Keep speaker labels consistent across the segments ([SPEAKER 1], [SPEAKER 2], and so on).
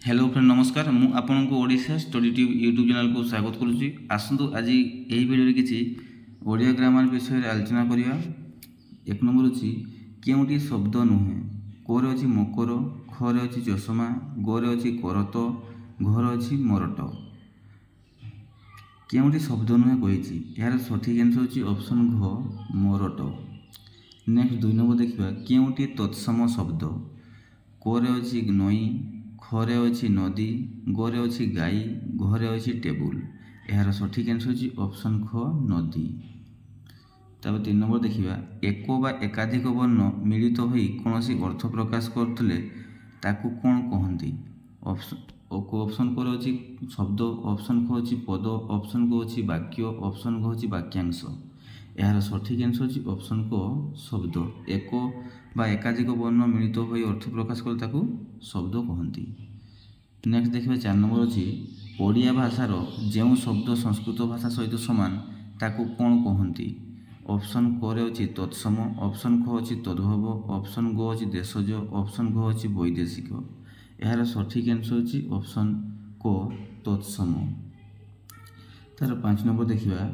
[SPEAKER 1] Hello friend नमस्कार मु आपन को Odisha study tube YouTube channel को स्वागत करुच्ची। आसतु आज यही वीडियो किसी ओडिया ग्रामर विषय आलोचना करिया। एक नंबर अच्छी केउटी शब्द नुहे कोरे अच्छी मकर खरे अच्छी चषमा गोरे अच्छी करत घर अच्छी मरट केउटी शब्द नुहे कही यार सठिक आंसर अच्छी ऑप्शन घ मरट। नेक्स्ट दुई नंबर देखा केउटी तत्सम शब्द कोरे अच्छी नई खरे अच्छी नदी गोरे अच्छी गाई घरे अच्छी टेबुल यार सठिक आंसर अच्छी ऑप्शन ख नदी। तब तीन नंबर देखा एक बा एकाधिक वर्ण मिलित होई कौन सी अर्थ प्रकाश करते ताकू कौन कहती। ऑप्शन को अच्छी शब्द ऑप्शन ख अच्छी पद ऑप्शन को अच्छी वाक्य ऑप्शन घ अच्छी वाक्यांश यार सठिक आंसर अच्छी ऑप्शन को शब्द एक बा एकाधिक वर्ण मिलित होई अर्थ प्रकाश कर ताकू शब्द कहती। नेक्स्ट देखिए चार नंबर अच्छी ओडिया भाषार जो शब्द संस्कृत भाषा सहित सामान ताकू कौन कहती। ऑप्शन करे अच्छी तत्सम ऑप्शन ख अच्छी तद्भव ऑप्शन ग अच्छी देशज ऑप्शन घ अच्छी वैदेशिक यार सठिक आंसर अच्छी ऑप्शन को तत्सम। तार पाँच नंबर देखा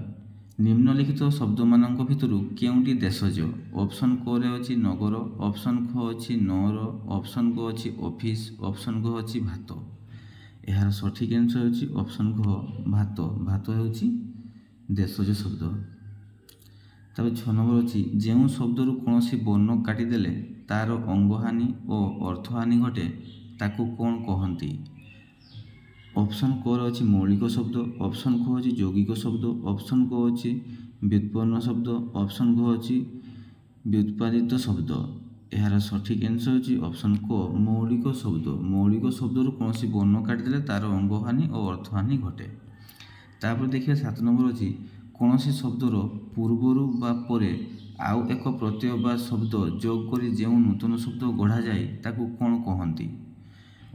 [SPEAKER 1] निम्नलिखित शब्द मान भितर केउटी देशज। ऑप्शन करे अच्छी नगर ऑप्शन ख अच्छी नौर ऑप्शन ग अच्छी ऑफिस ऑप्शन घ अच्छी भात यार सठिक आंसर अच्छी ऑप्शन घ भात भात होची देशज शब्द। तब 6 नंबर अच्छी जो शब्द कौन सी वर्ण काटिदेले तार अंगहानि और अर्थहानि घटे ताकू कौन कहती। ऑप्शन कोर अच्छी मौलिक शब्द ऑप्शन ख अच्छी यौगिक शब्द ऑप्शन को अच्छी व्युत्पन्न शब्द ऑप्शन घ अच्छी व्युत्पादित शब्द यार सठिक आंसर अच्छी ऑप्शन को मौलिक शब्द कौन सी वर्ण काटिदेले तार अंगहानि और अर्थहानि घटे। तापर देखिए 7 नंबर अच्छी कौन सी शब्दर पूर्वर बा परे आउ एक प्रत्यय बा शब्द जोग करी जो नूतन शब्द गढ़ा जाए ताकू कौन कहती।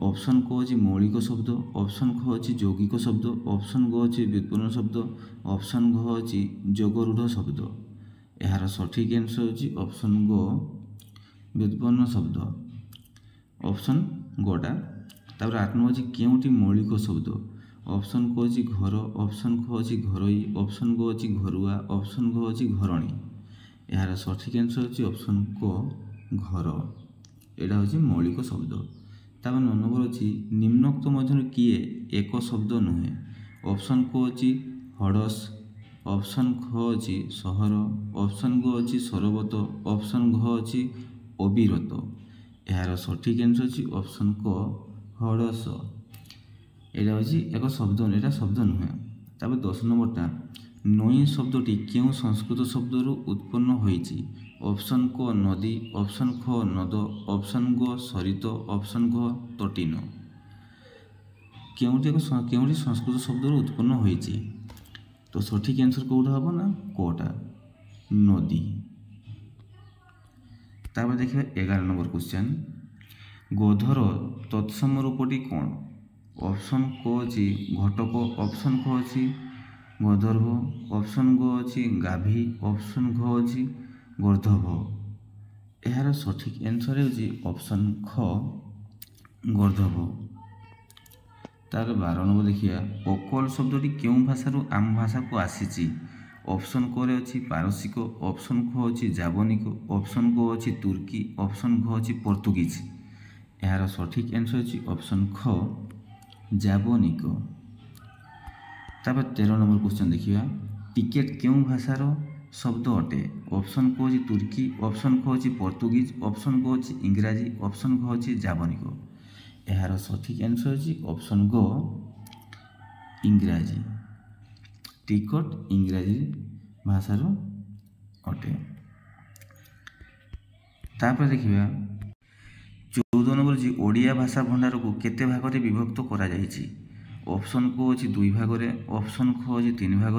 [SPEAKER 1] ऑप्शन को अच्छी मौलिक शब्द ऑप्शन ख अच्छी यौगिक शब्द ऑप्शन ग अच्छी व्युत्पन्न शब्द ऑप्शन घ अच्छी जोगरूढ़ शब्द यार सठिक आंसर अच्छी ऑप्शन ग व्युत्पन्न शब्द ऑप्शन गोटा। तापर 8 नंबर अच्छी केउटी मौलिक शब्द ऑप्शन को अच्छी घर ऑप्शन ख अच्छी घरोई ऑप्शन ग अच्छी घरुआ ऑप्शन घ अच्छी घरणी यार सठिक आंसर अच्छी ऑप्शन को घर यहाँ हूँ मौलिक शब्द। तब 9 नंबर अच्छी निम्नोक्त मध्य किए एक शब्द नुहे। ऑप्शन को अच्छी हड़स ऑप्शन ख अच्छी सहर ऑप्शन ग अच्छी सरबत ऑप्शन घ अच्छी अविरत यार सठिक आंसर अच्छी ऑप्शन को हड़स यहाँ हूँ एक शब्द यहाँ शब्द नुहे। तब 10 नंबरटा नई शब्दटी क्यों संस्कृत शब्द उत्पन्न होइछि। ऑप्शन को नदी ऑप्शन ख नद ऑप्शन ग सरित ऑप्शन घ तटीन केउटी संस्कृत शब्द उत्पन्न होइछि तो सठिक आंसर कौटा हम ना कोटा नदी। तापर देखिए 11 नंबर क्वेश्चन गोधर तत्सम रूपटी कौन। ऑप्शन को अच्छी घटक ऑप्शन ख अच्छी गंधर्व ऑप्शन ग अच्छी गाभी ऑप्शन घ अच्छी गर्धभ यार सठिक आंसर है ऑप्शन ख गर्धभ। तार 12 नंबर देखिए ओकल शब्दटी क्यों भाषारू आम भाषा को आसी। ऑप्शन करे अच्छी पारसिक ऑप्शन ख अच्छी जावनिक ऑप्शन ग अच्छी तुर्की ऑप्शन घ अच्छी पोर्तुगीज यार सठिक आंसर है ऑप्शन ख जावनिक। तापर 13 नंबर क्वेश्चन देखिए टिकेट क्यों भाषार शब्द अटे। ऑप्शन को अच्छी तुर्की ऑप्शन ख अच्छी पोर्तुगीज ऑप्शन को अच्छी इंग्राजी ऑप्शन घ अच्छी जावनिक यार सठिक आंसर है ऑप्शन ग इंग्राजी टिकट इंग्राजी भाषार अटे। तापर देखिए 14 नंबर जी ओडिया भाषा भंडार को केते भाग में विभक्त करा जायछि। ऑप्शन को अच्छी 2 भाग ऑप्शन ख अच्छी 3 भाग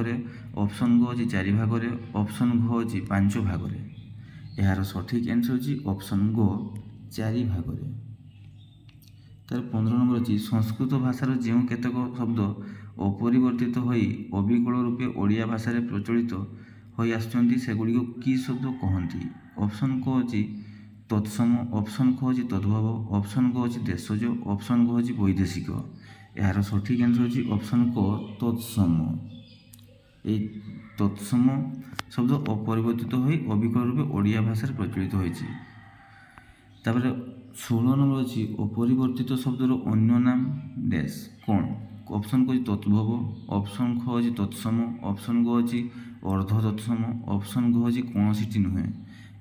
[SPEAKER 1] ऑप्शन ग अच्छी 4 भाग ऑप्शन घ अच्छी 5 भाग यार सठिक आंसर है ऑप्शन ग 4 भाग। तार 15 नंबर अच्छी संस्कृत भाषार जो केतक शब्द अपरिवर्तित होई अविकल रूपे ओडिया भाषा प्रचलित होई आसुचंती सेगुड़ी की शब्द कहती। ऑप्शन को अच्छी तत्सम, ऑप्शन ख होची तद्भव, ऑप्शन ग होची देशज, ऑप्शन ग होची वैदेशिक। यार सठिक आंसर होची ऑप्शन क तत्सम। এই তৎসম শব্দ অপরিবর্তিত হয়ে অবিকল রূপে ওড়িয়া ভাষার প্রচলিত হয়েছে। তারপরে 16 নম্বর হচ্ছে অপরিবর্তিত শব্দর অন্য নাম ড্যাশ কোণ। অপশন ক হচ্ছে তদ্ভব, অপশন খ হচ্ছে তৎসম, অপশন গ হচ্ছে অর্ধ তৎসম, অপশন ঘ হচ্ছে কৌଣସିଟି ନୁହେଁ।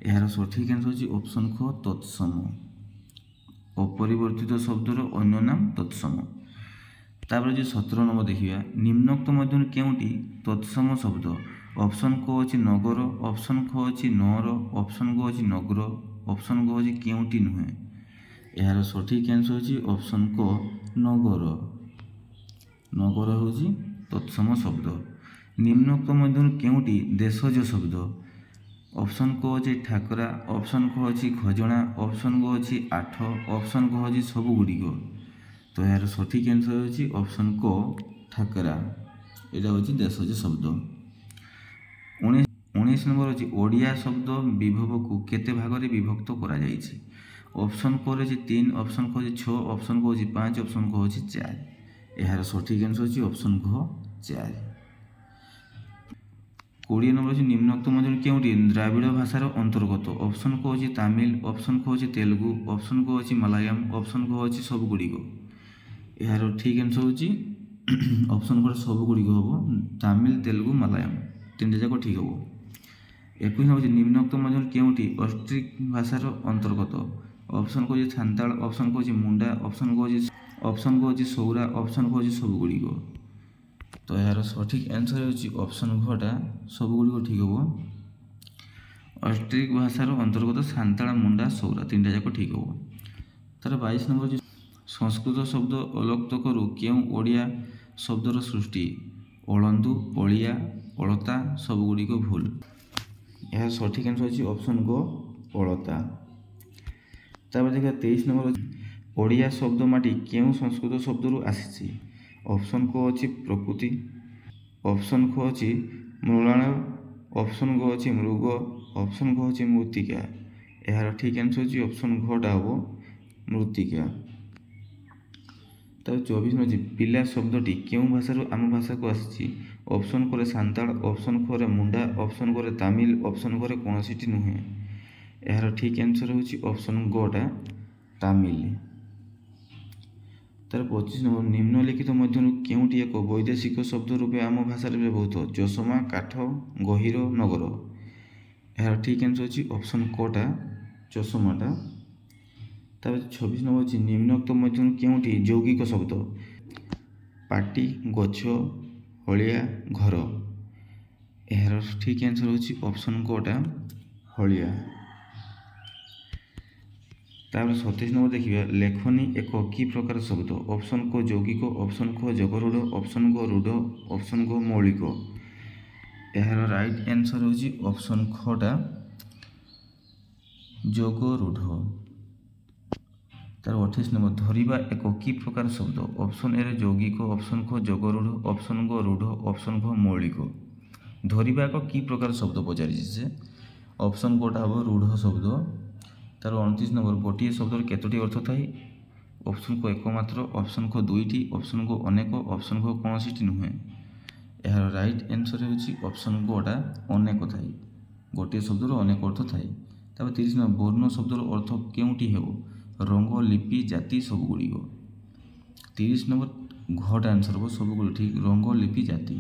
[SPEAKER 1] ଏହାର ସଠିକ୍ ଆନ୍ସର୍ ହେଉଛି ଅପସନ୍ ଖ ତତ୍ସମ। ଅପରିବର୍ତ୍ତିତ ଶବ୍ଦର ଅନ୍ୟ ନାମ ତତ୍ସମ। ତାପରେ ଯେ 17 ନମ୍ବର ଦେଖିବା ନିମ୍ନୋକ୍ତ ମଧ୍ୟରୁ କେଉଁଟି ତତ୍ସମ ଶବ୍ଦ? ଅପସନ୍ କ ଅଛି ନଗର, ଅପସନ୍ ଖ ଅଛି ନଅର, ଅପସନ୍ ଗ ଅଛି ନଗ୍ର, ଅପସନ୍ ଗ ଅଛି କେଉଁଟି ନୁହେଁ। ଏହାର ସଠିକ୍ ଆନ୍ସର୍ ହେଉଛି ଅପସନ୍ କ ନଗର। ନଗର ହେଉଛି ତତ୍ସମ ଶବ୍ଦ। ନିମ୍ନୋକ୍ତ ମଧ୍ୟରୁ କେଉଁଟି ଦେଶଜ ଶବ୍ଦ? ଅପସନ୍ କ ଅଛି ଠାକରା, ଅପସନ୍ ଖ ଅଛି ଖଜଣା, ଅପସନ୍ ଗ ଅଛି ଆଠ, ଅପସନ୍ ଘ ଅଛି ସବୁଗୁଡ଼ିକ। ତ ଏହାର ସଠିକ୍ ଆନ୍ସର୍ ହେଉଛି ଅପସନ୍ କ ଠାକରା। ଏଇଟା ହେଉଛି ଦେଶଜ ଶବ୍ଦ। 19 ନମ୍ବର ହେଉଛି ଓଡ଼ିଆ ଶବ୍ଦ ବିଭବକୁ କେତେ ଭାଗରେ ବିଭକ୍ତ କରାଯାଇଛି? ଅପସନ୍ କ ଅଛି 3, ଅପସନ୍ କ ଅଛି 6, ଅପସନ୍ କ ଅଛି 5, ଅପସନ୍ କ ଅଛି 4। ଏହାର ସଠିକ୍ ଆନ୍ସର୍ ହେଉଛି ଅପସନ୍ ଘ 4। 20 ନମ୍ବର ହେଉଛି ନିମ୍ନୋକ୍ତ ମଧ୍ୟରୁ କେଉଁଟି ଦ୍ରାବିଡ଼ ଭାଷାର ଅନ୍ତର୍ଗତ? ଅପସନ୍ କ ଅଛି ତାମିଲ, ଅପସନ୍ କ ଅଛି ତେଲୁଗୁ, ଅପସନ୍ କ ଅଛି ମାଲାୟାଲମ, ଅପସନ୍ ଘ ଅଛି ସବୁଗୁଡ଼ିକ। ଏହାର ଠିକ୍ ଆନ୍ସର୍ ହେଉଛି ଅପସନ୍ ଘ ସବୁଗୁଡ଼ିକ ହେବ ତାମିଲ, ତେଲୁଗୁ, ମାଲାୟାଲମ ତିନିଟା ଯାକ ଠିକ୍ ହେବ। 21 ନମ୍ବର ହେଉଛି ନିମ୍ନୋକ୍ତ ମଧ୍ୟରୁ କେଉଁଟି ଅଷ୍ଟ୍ରିକ୍ ଭାଷାର ଅନ୍ତର୍ଗତ? ଅପସନ୍ କ ଅଛି ସାନ୍ତାଳ, ଅପସନ୍ କ ଅଛି ମୁଣ୍ଡା, ଅପସନ୍ କ ଅଛି ସୌରା, ଅପସନ୍ କ ଅଛି ସବୁଗୁଡ଼ିକ। ତ ଏହାର ସଠିକ୍ ଆନ୍ସର୍ ହେଉଛି ଅପସନ୍ ଘଟା ସବୁଗୁଡ଼ିକ ଠିକ୍ ହେବ। ଅଷ୍ଟ୍ରିକ୍ ଭାଷାର ଅନ୍ତର୍ଗତ ସାନ୍ତାଳ, ମୁଣ୍ଡା, ସୌରା ତିନିଟା ଯାକ ଠିକ୍ ହେବ। ତାର 22 ନମ୍ବର ହେଉଛି ସଂସ୍କୃତ ଶବ୍ଦ ଅଲୋକ୍ତକରୁ କେଉଁ ଓଡ଼ିଆ ଶବ୍ଦର ସୃଷ୍ଟି? ଅଳନ୍ଦୁ, ଅଳିଆ, ଅଳତା ସବୁଗୁଡ଼ିକ ଭୁଲ। ଏହାର ସଠିକ୍ ଆନ୍ସର୍ ହେଉଛି ଅପସନ୍ ଗ ଅଳତା। ତାପରେ ଦେଖିବା 23 ନମ୍ବର ଅଛି ଓଡ଼ିଆ ଶବ୍ଦ ମାଟି କେଉଁ ସଂସ୍କୃତ ଶବ୍ଦରୁ ଆସିଛି? ଅପସନ୍ କ ଅଛି ପ୍ରକୃତି, ଅପସନ୍ ଖ ଅଛି ମୃଣାଳୟ, ଅପସନ୍ ଗ ଅଛି ମୃଗ, ଅପସନ୍ ଘ ଅଛି ମୃତ୍ତିକା। ଏହାର ଠିକ୍ ଆନ୍ସର୍ ହେଉଛି ଅପସନ୍ ଘଟା ହେବ ମୃତ୍ତିକା। ତାପରେ 24 ଅଛି ପିଲା ଶବ୍ଦଟି କେଉଁ ଭାଷାରୁ ଆମ ଭାଷାକୁ ଆସିଛି? ଅପସନ୍ କରେ ସାନ୍ତାଳ, ଅପସନ୍ ଖରେ ମୁଣ୍ଡା, ଅପସନ୍ କରେ ତାମିଲ, ଅପସନ୍ ଘରେ କୌଣସିଟି ନୁହେଁ। ଏହାର ଠିକ୍ ଆନ୍ସର୍ ହେଉଛି ଅପସନ୍ ଗଟା ତାମିଲ। ତାର 25 ନମ୍ବର ନିମ୍ନଲିଖିତ ମଧ୍ୟରୁ କେଉଁଟି ଏକ ବୈଦେଶିକ ଶବ୍ଦ ରୂପେ ଆମ ଭାଷାରେ ବ୍ୟବହୃତ? ଚଷମା, କାଠ, ଗହୀର, ନଗର। ଏହାର ଠିକ୍ ଆନ୍ସର୍ ହେଉଛି ଅପସନ୍ କଟା ଚଷମାଟା। ତାପରେ 26 ନମ୍ବର ଅଛି ନିମ୍ନୋକ୍ତ ମଧ୍ୟରୁ କେଉଁଟି ଯୌଗିକ ଶବ୍ଦ? ପାଟି, ଗଛ, ହଳିଆ, ଘର। ଏହାର ଠିକ୍ ଆନ୍ସର୍ ହେଉଛି ଅପସନ୍ କଟା ହଳିଆ। ତାପରେ 27 ନମ୍ବର ଦେଖିବା ଲେଖନୀ ଏକ କି ପ୍ରକାର ଶବ୍ଦ? ଅପସନ୍ କ ଯୌଗିକ, ଅପସନ୍ ଖ ଜଗରୂଢ଼, ଅପସନ୍ ଗ ରୂଢ଼, ଅପସନ୍ ଗ ମୌଳିକ। ଏହାର ରାଇଟ୍ ଆନ୍ସର୍ ହେଉଛି ଅପସନ୍ ଖଟା ଯୋଗରୂଢ଼। ତାର 28 ନମ୍ବର ଧରିବା ଏକ କି ପ୍ରକାର ଶବ୍ଦ? ଅପସନ୍ ଏରେ ଯୌଗିକ, ଅପସନ୍ ଖ ଜଗରୂଢ଼, ଅପସନ୍ ଗ ରୂଢ଼, ଅପସନ୍ ଘ ମୌଳିକ। ଧରିବା ଏକ କି ପ୍ରକାର ଶବ୍ଦ ପଚାରିଛି ସେ? ଅପସନ୍ କୋଟା ହେବ ରୂଢ଼ ଶବ୍ଦ। ତାର 29 ନମ୍ବର ଗୋଟିଏ ଶବ୍ଦର କେତୋଟି ଅର୍ଥ ଥାଏ? ଅପସନ୍ କ ଏକମାତ୍ର, ଅପସନ୍ ଖ ଦୁଇଟି, ଅପସନ୍ ଗ ଅନେକ, ଅପସନ୍ ଘ କୌଣସିଟି ନୁହେଁ। ଏହାର ରାଇଟ୍ ଆନ୍ସର୍ ହେଉଛି ଅପସନ୍ ଗଟା ଅନେକ ଥାଏ। ଗୋଟିଏ ଶବ୍ଦର ଅନେକ ଅର୍ଥ ଥାଏ। ତାପରେ 30 ନମ୍ବର ବର୍ଣ୍ଣ ଶବ୍ଦର ଅର୍ଥ କେଉଁଟି ହେବ? ରଙ୍ଗ, ଲିପି, ଜାତି ସବୁଗୁଡ଼ିକ। 30 ନମ୍ବର ଘଟା ଆନ୍ସର୍ ହେବ ସବୁଗୁଡ଼ିକ ଠିକ୍ ରଙ୍ଗ, ଲିପି, ଜାତି।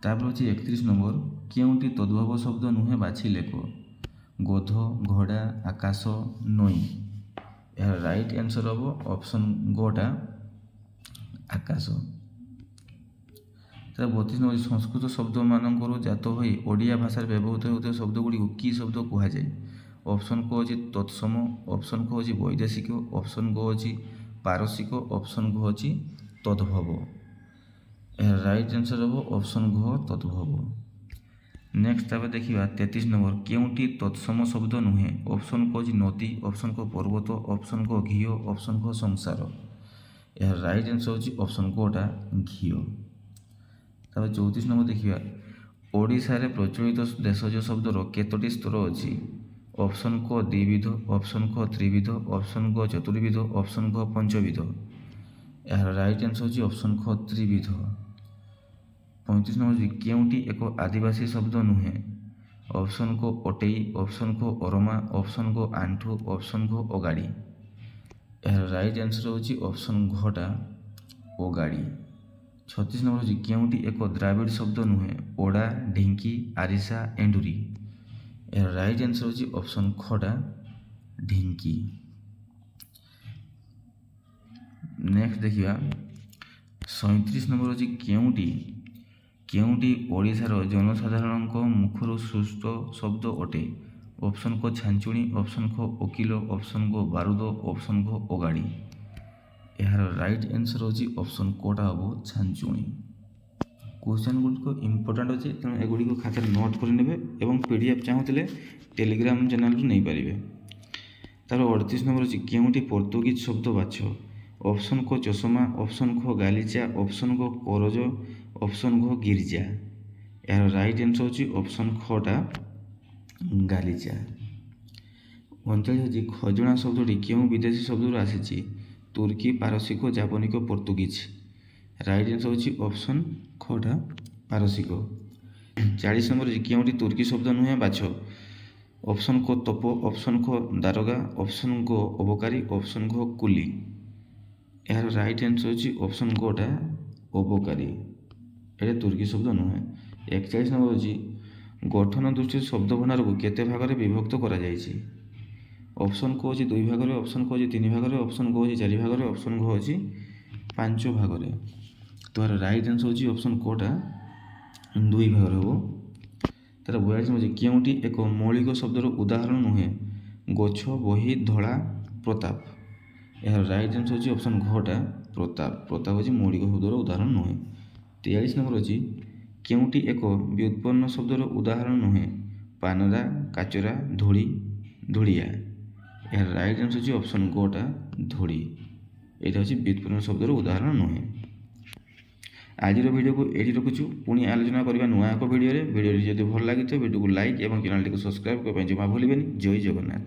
[SPEAKER 1] ତାପରେ ହେଉଛି 31 ନମ୍ବର କେଉଁଟି ତଦ୍ଭବ ଶବ୍ଦ ନୁହେଁ ବାଛି ଲେଖ? ଗୋଧ, ଘୋଡ଼ା, ଆକାଶ, ନଈ। ଏହାର ରାଇଟ୍ ଆନ୍ସର୍ ହେବ ଅପସନ୍ ଗଟା ଆକାଶ। ତାର 32 ନମ୍ବର ସଂସ୍କୃତ ଶବ୍ଦମାନଙ୍କରୁ ଜାତ ହୋଇ ଓଡ଼ିଆ ଭାଷାରେ ବ୍ୟବହୃତ ହେଉଥିବା ଶବ୍ଦଗୁଡ଼ିକୁ କି ଶବ୍ଦ କୁହାଯାଏ? ଅପସନ୍ କ ଅଛି ତତ୍ସମ, ଅପସନ୍ ଖ ଅଛି ବୈଦେଶିକ, ଅପସନ୍ ଗ ଅଛି ପାରସିକ, ଅପସନ୍ ଘ ଅଛି ତଦ୍ଭବ। ଏହାର ରାଇଟ୍ ଆନ୍ସର୍ ହେବ ଅପସନ୍ ଘ ତଦ୍ଭବ। ନେକ୍ସଟ ତାପରେ ଦେଖିବା 33 ନମ୍ବର କେଉଁଟି ତତ୍ସମ ଶବ୍ଦ ନୁହେଁ? ଅପସନ୍ କ ଅଛି ନଦୀ, ଅପସନ୍ କ ପର୍ବତ, ଅପସନ୍ କ ଘିଅ, ଅପସନ୍ ଘ ସଂସାର। ଏହାର ରାଇଟ୍ ଆନ୍ସର୍ ହେଉଛି ଅପସନ୍ କଟା ଘିଅ। ତାପରେ 34 ନମ୍ବର ଦେଖିବା ଓଡ଼ିଶାରେ ପ୍ରଚଳିତ ଦେଶଜ ଶବ୍ଦର କେତୋଟି ସ୍ତର ଅଛି? অপশন ক দ্বিবিধ, অপশন খ ত্রিবিধ, অপশন গ চতুর্বিধ, অপশন ঘ পঞ্চবিধ। ଏହାର ରାଇଟ୍ ଆନ୍ସର୍ ହେଉଛି ଅପସନ୍ ଖ ତ୍ରିବିଧ। 35 ନମ୍ବର ହେଉଛି କେଉଁଟି ଏକ ଆଦିବାସୀ ଶବ୍ଦ ନୁହେଁ? ଅପସନ୍ କ ଅଟେଇ, ଅପସନ୍ କ ଅରମା, ଅପସନ୍ କ ଆଣ୍ଠୁ, ଅପସନ୍ କ ଅଗାଡ଼ି। ଏହାର ରାଇଟ୍ ଆନ୍ସର୍ ହେଉଛି ଅପସନ୍ ଘଟା ଅଗାଡ଼ି। 36 ନମ୍ବର ହେଉଛି କେଉଁଟି ଏକ ଦ୍ରାବିଡ଼ ଶବ୍ଦ ନୁହେଁ? ଓଡ଼ା, ଢିଙ୍କି, ଆରିସା, ଏଣ୍ଡୁରି। ଏହାର ରାଇଟ୍ ଆନ୍ସର୍ ହେଉଛି ଅପସନ୍ ଖଟା ଢିଙ୍କି। ନେକ୍ସଟ ଦେଖିବା 37 ନମ୍ବର ହେଉଛି କେଉଁଟି ଓଡ଼ିଶାର ଜନସାଧାରଣଙ୍କ ମୁଖରୁ ସୃଷ୍ଟ ଶବ୍ଦ ଅଟେ? ଅପସନ୍ କ ଛାଞ୍ଚୁଣି, ଅପସନ୍ କ ଓକିଲ, ଅପସନ୍ କ ବାରୁଦ, ଅପସନ୍ କ ଅଗାଡ଼ି। ଏହାର ରାଇଟ୍ ଆନ୍ସର୍ ହେଉଛି ଅପସନ୍ କଟା ହେବ ଛାଞ୍ଚୁଣି। କ୍ୱେଶ୍ଚନ୍ ଗୁଡ଼ିକ ଇମ୍ପୋର୍ଟାଣ୍ଟ ଅଛି, ତେଣୁ ଏଗୁଡ଼ିକ ଖାତାରେ ନୋଟ୍ କରିନେବେ ଏବଂ PDF ଚାହୁଁଥିଲେ ଟେଲିଗ୍ରାମ ଚ୍ୟାନେଲରୁ ନେଇପାରିବେ। ତାର 38 ନମ୍ବର ଅଛି କେଉଁଟି ପର୍ତ୍ତୁଗୀଜ ଶବ୍ଦ ବାଛ? ଅପସନ୍ କ ଚଷମା, ଅପସନ୍ କ ଗାଲିଚା, ଅପସନ୍ କ କରଜ, ଅପସନ୍ କ ଗିର୍ଜା। ଏହାର ରାଇଟ୍ ଆନ୍ସର୍ ହେଉଛି ଅପସନ୍ ଖଟା ଗାଲିଚା। 39 ହେଉଛି ଖଜଣା ଶବ୍ଦଟି କେଉଁ ବିଦେଶୀ ଶବ୍ଦରୁ ଆସିଛି? ତୁର୍କୀ, ପାରସିକ, ଜାପାନିକ, ପର୍ତ୍ତୁଗୀଜ। ରାଇଟ୍ ଆନ୍ସର୍ ହେଉଛି ଅପସନ୍ ଖଟା ପାରସିକ। 40 ନମ୍ବର ଅଛି କେଉଁଟି ତୁର୍କୀ ଶବ୍ଦ ନୁହେଁ ବାଛ? ଅପସନ୍ କ ତୋପ, ଅପସନ୍ କ ଦାରୋଗା, ଅପସନ୍ କ ଅବକାରୀ, ଅପସନ୍ କ କୁଲି। ଏହାର ରାଇଟ୍ ଆନ୍ସର୍ ହେଉଛି ଅପସନ୍ ଗଟା ଅବକାରୀ। ଏଇଟା ତୁର୍କୀ ଶବ୍ଦ ନୁହେଁ। 41 ନମ୍ବର ହେଉଛି ଗଠନ ଦୃଷ୍ଟିରୁ ଶବ୍ଦ ଭଣ୍ଡାରକୁ କେତେ ଭାଗରେ ବିଭକ୍ତ କରାଯାଇଛି? ଅପସନ୍ କ ହେଉଛି 2 ଭାଗରେ, ଅପସନ୍ କ ହେଉଛି 3 ଭାଗରେ, ଅପସନ୍ ଗ ହେଉଛି 4 ଭାଗରେ, ଅପସନ୍ ଘ ହେଉଛି 5 ଭାଗରେ। ତ ଏହାର ରାଇଟ୍ ଆନ୍ସର୍ ହେଉଛି ଅପସନ୍ କଟା 2 ଭାଗରେ ହେବ। ତାର 42 ନମ୍ବର ଅଛି କେଉଁଟି ଏକ ମୌଳିକ ଶବ୍ଦର ଉଦାହରଣ ନୁହେଁ? ଗଛ, ବହି, ଧଳା, ପ୍ରତାପ। ଏହାର ରାଇଟ୍ ଆନ୍ସର୍ ହେଉଛି ଅପସନ୍ ଘଟା ପ୍ରତାପ। ପ୍ରତାପ ହେଉଛି ମୌଳିକ ଶବ୍ଦର ଉଦାହରଣ ନୁହେଁ। 43 ନମ୍ବର ଅଛି କେଉଁଟି ଏକ ବ୍ୟୁତ୍ପନ୍ନ ଶବ୍ଦର ଉଦାହରଣ ନୁହେଁ? ପାନଦା, କାଚରା, ଧୂଳି, ଧୂଳିଆ। ଏହାର ରାଇଟ୍ ଆନ୍ସର୍ ହେଉଛି ଅପସନ୍ ଗଟା ଧୂଳି। ଏଇଟା ହେଉଛି ବ୍ୟୁତ୍ପନ୍ନ ଶବ୍ଦର ଉଦାହରଣ ନୁହେଁ। ଆଜିର ଭିଡ଼ିଓକୁ ଏଇଠି ରଖୁଛୁ, ପୁଣି ଆଲୋଚନା କରିବା ନୂଆ ଏକ ଭିଡ଼ିଓରେ। ଭିଡ଼ିଓଟି ଯଦି ଭଲ ଲାଗିଥିବ ଭିଡ଼ିଓକୁ ଲାଇକ୍ ଏବଂ ଚ୍ୟାନେଲଟିକୁ ସବସ୍କ୍ରାଇବ୍ କରିବା ପାଇଁ ଜମା ଭୁଲିବେନି। ଜୟ ଜଗନ୍ନାଥ।